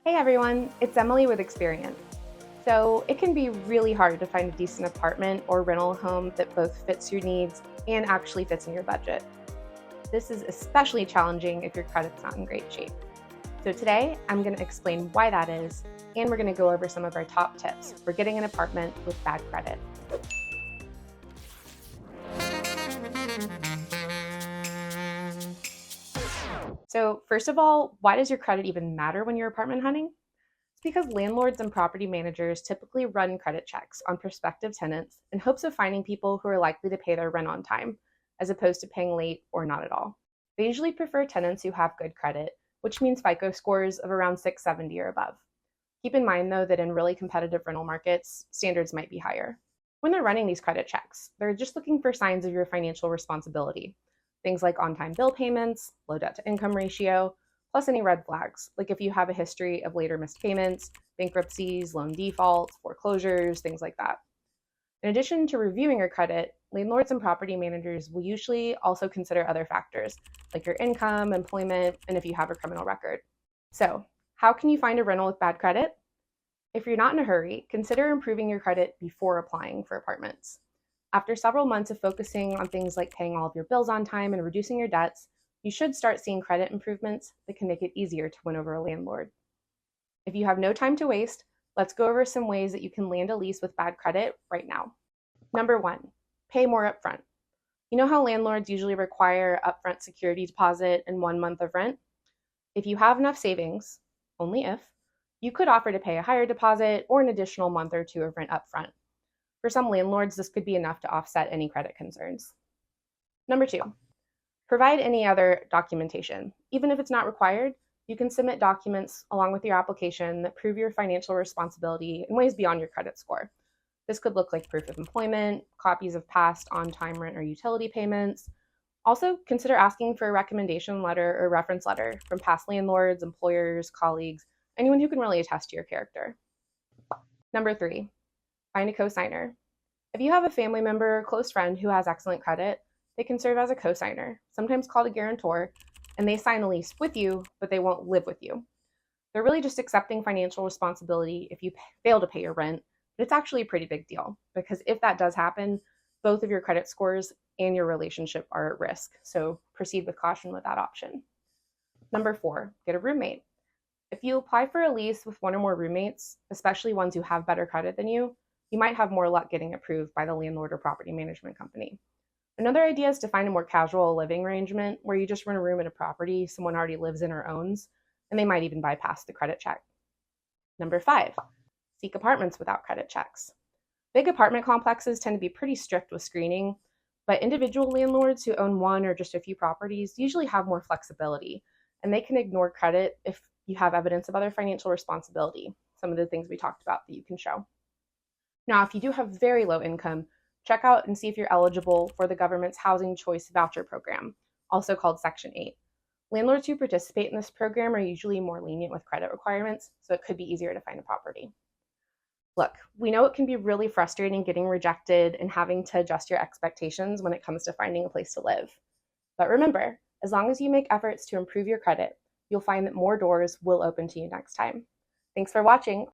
Hey everyone, it's Emily with Experience. So, it can be really hard to find a decent apartment or rental home that both fits your needs and actually fits in your budget. This is especially challenging if your credit's not in great shape. So, today I'm going to explain why that is, and we're going to go over some of our top tips for getting an apartment with bad credit. So, first of all, why does your credit even matter when you're apartment hunting? It's because landlords and property managers typically run credit checks on prospective tenants in hopes of finding people who are likely to pay their rent on time, as opposed to paying late or not at all. They usually prefer tenants who have good credit, which means FICO scores of around 670 or above. Keep in mind, though, that in really competitive rental markets, standards might be higher. When they're running these credit checks, they're just looking for signs of your financial responsibility. Things like on time bill payments, low debt to income ratio, plus any red flags, like if you have a history of later missed payments, bankruptcies, loan defaults, foreclosures, things like that. In addition to reviewing your credit, landlords and property managers will usually also consider other factors, like your income, employment, and if you have a criminal record. So, how can you find a rental with bad credit? If you're not in a hurry, consider improving your credit before applying for apartments. After several months of focusing on things like paying all of your bills on time and reducing your debts, you should start seeing credit improvements that can make it easier to win over a landlord. If you have no time to waste, let's go over some ways that you can land a lease with bad credit right now. Number one, pay more upfront. You know how landlords usually require upfront security deposit and 1 month of rent? If you have enough savings, only if, you could offer to pay a higher deposit or an additional month or two of rent upfront. For some landlords, this could be enough to offset any credit concerns. Number two, provide any other documentation. Even if it's not required, you can submit documents along with your application that prove your financial responsibility in ways beyond your credit score. This could look like proof of employment, copies of past on time rent or utility payments. Also, consider asking for a recommendation letter or reference letter from past landlords, employers, colleagues, anyone who can really attest to your character. Number three, find a cosigner. If you have a family member or close friend who has excellent credit, they can serve as a cosigner, sometimes called a guarantor, and they sign a lease with you, but they won't live with you. They're really just accepting financial responsibility if you fail to pay your rent, but it's actually a pretty big deal because if that does happen, both of your credit scores and your relationship are at risk. So proceed with caution with that option. Number four, get a roommate. If you apply for a lease with one or more roommates, especially ones who have better credit than you might have more luck getting approved by the landlord or property management company. Another idea is to find a more casual living arrangement where you just rent a room at a property someone already lives in or owns, and they might even bypass the credit check. Number five, seek apartments without credit checks. Big apartment complexes tend to be pretty strict with screening, but individual landlords who own one or just a few properties usually have more flexibility, and they can ignore credit if you have evidence of other financial responsibility, some of the things we talked about that you can show. Now, if you do have very low income, check out and see if you're eligible for the government's Housing Choice Voucher Program, also called Section 8. Landlords who participate in this program are usually more lenient with credit requirements, so it could be easier to find a property. Look, we know it can be really frustrating getting rejected and having to adjust your expectations when it comes to finding a place to live. But remember, as long as you make efforts to improve your credit, you'll find that more doors will open to you next time. Thanks for watching.